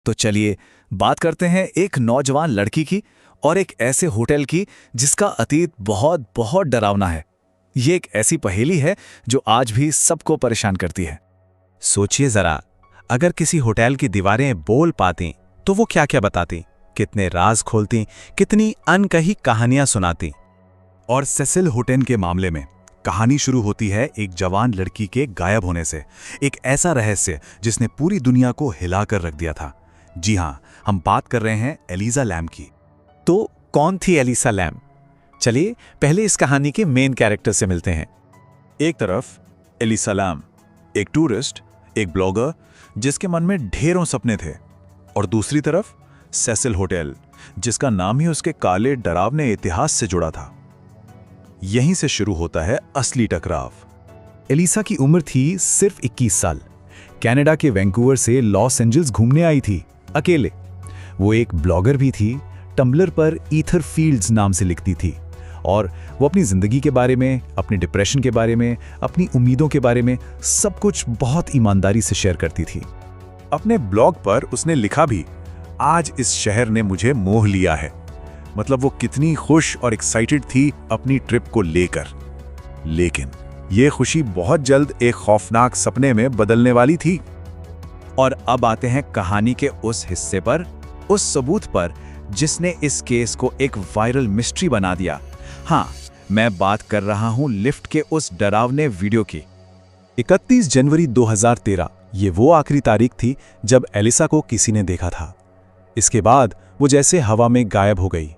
तो चलिए बात करते हैं एक नौजवान लड़की की और एक ऐसे होटल की जिसका अतीत बहुत बहुत डरावना है। ये एक ऐसी पहेली है जो आज भी सबको परेशान करती है। सोचिए जरा, अगर किसी होटल की दीवारें बोल पाती तो वो क्या क्या बताती, कितने राज खोलती, कितनी अनकही कहानियां सुनाती। और सेसिल हुटेन के मामले में कहानी शुरू होती है एक जवान लड़की के गायब होने से, एक ऐसा रहस्य जिसने पूरी दुनिया को हिलाकर रख दिया था। जी हां, हम बात कर रहे हैं एलिसा लैम की। तो कौन थी एलिसा लैम? चलिए पहले इस कहानी के मेन कैरेक्टर से मिलते हैं। एक तरफ एलिसा लैम, एक टूरिस्ट, एक ब्लॉगर जिसके मन में ढेरों सपने थे, और दूसरी तरफ सेसिल होटल, जिसका नाम ही उसके काले डरावने इतिहास से जुड़ा था। यहीं से शुरू होता है असली टकराव। एलिसा की उम्र थी सिर्फ 21 साल। कनाडा के वैंकूवर से लॉस एंजल्स घूमने आई थी, अकेले। वो एक ब्लॉगर भी थी, टम्बलर पर ईथर फील्ड्स नाम से लिखती थी, और वो अपनी जिंदगी के बारे में, अपने डिप्रेशन के बारे में, अपनी उम्मीदों के बारे में सब कुछ बहुत ईमानदारी से शेयर करती थी। अपने ब्लॉग पर उसने लिखा भी, आज इस शहर ने मुझे मोह लिया है। मतलब वो कितनी खुश और एक्साइटेड थी अपनी ट्रिप को लेकर। लेकिन ये खुशी बहुत जल्द एक खौफनाक सपने में बदलने वाली थी। और अब आते हैं कहानी के उस हिस्से पर, उस सबूत पर जिसने इस केस को एक वायरल मिस्ट्री बना दिया। हाँ, मैं बात कर रहा हूं लिफ्ट के उस डरावने वीडियो की। 31 जनवरी 2013 ये वो आखिरी तारीख थी जब एलिसा को किसी ने देखा था। इसके बाद वो जैसे हवा में गायब हो गई।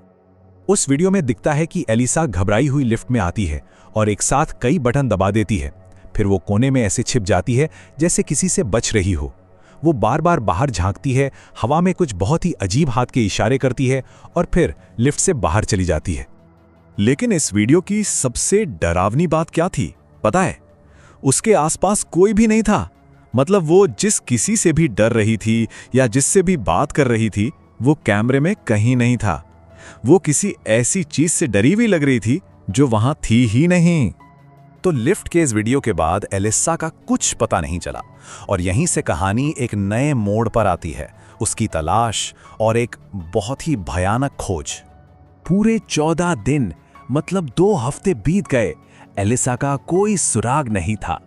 उस वीडियो में दिखता है कि एलिसा घबराई हुई लिफ्ट में आती है और एक साथ कई बटन दबा देती है। फिर वो कोने में ऐसे छिप जाती है जैसे किसी से बच रही हो। वो बार बार बाहर झांकती है, हवा में कुछ बहुत ही अजीब हाथ के इशारे करती है और फिर लिफ्ट से बाहर चली जाती है। लेकिन इस वीडियो की सबसे डरावनी बात क्या थी पता है? उसके आसपास कोई भी नहीं था। मतलब वो जिस किसी से भी डर रही थी या जिससे भी बात कर रही थी, वो कैमरे में कहीं नहीं था। वो किसी ऐसी चीज से डरी हुई लग रही थी जो वहां थी ही नहीं। तो लिफ्ट के इस वीडियो के बाद एलिसा का कुछ पता नहीं चला, और यहीं से कहानी एक नए मोड़ पर आती है। उसकी तलाश और एक बहुत ही भयानक खोज। पूरे 14 दिन, मतलब 2 हफ्ते बीत गए। एलिसा का कोई सुराग नहीं था,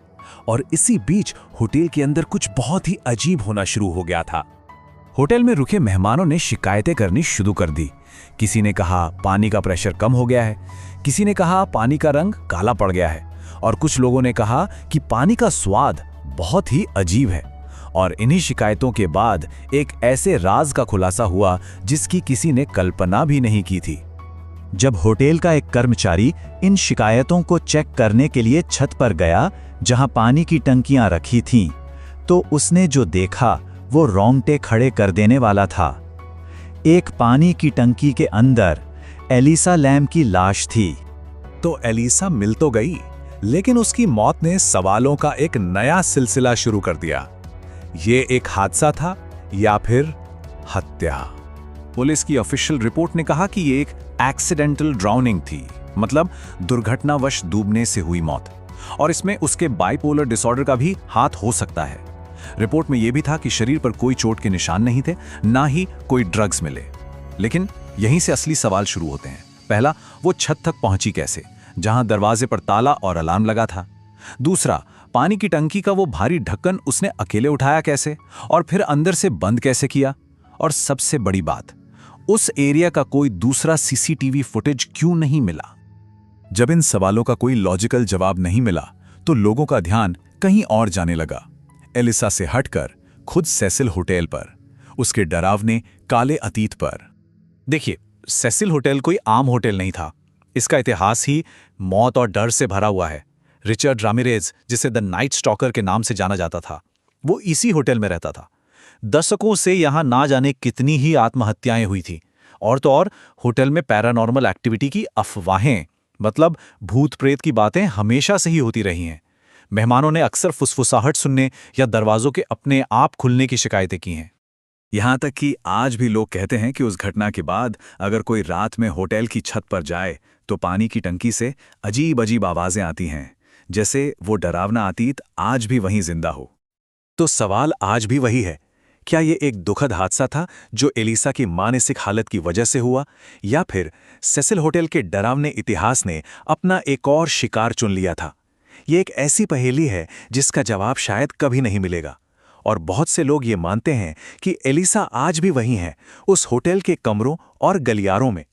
और इसी बीच होटल के अंदर कुछ बहुत ही अजीब होना शुरू हो गया था। होटल में रुके मेहमानों ने शिकायतें करनी शुरू कर दी। किसी ने कहा पानी का प्रेशर कम हो गया है, किसी ने कहा पानी का रंग काला पड़ गया है, और कुछ लोगों ने कहा कि पानी का स्वाद बहुत ही अजीब है। और इन्हीं शिकायतों के बाद एक ऐसे राज का खुलासा हुआ जिसकी किसी ने कल्पना भी नहीं की थी। जब होटल का एक कर्मचारी इन शिकायतों को चेक करने के लिए छत पर गया जहां पानी की टंकियां रखी थीं, तो उसने जो देखा वो रोंगटे खड़े कर देने वाला था। एक पानी की टंकी के अंदर एलिसा लैम की लाश थी। तो एलिसा मिल तो गई, लेकिन उसकी मौत ने सवालों का एक नया सिलसिला शुरू कर दिया। ये एक हादसा था या फिर हत्या? पुलिस की ऑफिशियल रिपोर्ट ने कहा कि ये एक एक्सीडेंटल ड्राउनिंग थी, मतलब दुर्घटनावश डूबने से हुई मौत, और इसमें उसके बाइपोलर डिसऑर्डर का भी हाथ हो सकता है। रिपोर्ट में यह भी था कि शरीर पर कोई चोट के निशान नहीं थे, ना ही कोई ड्रग्स मिले। लेकिन यहीं से असली सवाल शुरू होते हैं। पहला, वो छत तक पहुंची कैसे, जहां दरवाजे पर ताला और अलार्म लगा था? दूसरा, पानी की टंकी का वो भारी ढक्कन उसने अकेले उठाया कैसे, और फिर अंदर से बंद कैसे किया? और सबसे बड़ी बात, उस एरिया का कोई दूसरा सीसीटीवी फुटेज क्यों नहीं मिला? जब इन सवालों का कोई लॉजिकल जवाब नहीं मिला, तो लोगों का ध्यान कहीं और जाने लगा। एलिसा से हटकर खुद सेसिल होटल पर, उसके डरावने काले अतीत पर। देखिए, सेसिल होटल कोई आम होटल नहीं था। इसका इतिहास ही मौत और डर से भरा हुआ है। रिचर्ड रामिरेज, जिसे द नाइट स्टॉकर के नाम से जाना जाता था, वो इसी होटल में रहता था। दशकों से यहां ना जाने कितनी ही आत्महत्याएं हुई थी, और तो और होटल में पैरानॉर्मल एक्टिविटी की अफवाहें, मतलब भूत प्रेत की बातें हमेशा से ही होती रही हैं। मेहमानों ने अक्सर फुसफुसाहट सुनने या दरवाजों के अपने आप खुलने की शिकायतें की हैं। यहां तक कि आज भी लोग कहते हैं कि उस घटना के बाद अगर कोई रात में होटल की छत पर जाए तो पानी की टंकी से अजीब अजीब आवाजें आती हैं, जैसे वो डरावना अतीत आज भी वहीं जिंदा हो। तो सवाल आज भी वही है क्या ये एक दुखद हादसा था जो एलिसा की मानसिक हालत की वजह से हुआ, या फिर सेसिल होटल के डरावने इतिहास ने अपना एक और शिकार चुन लिया था? ये एक ऐसी पहेली है जिसका जवाब शायद कभी नहीं मिलेगा। और बहुत से लोग ये मानते हैं कि एलिसा आज भी वहीं है, उस होटल के कमरों और गलियारों में,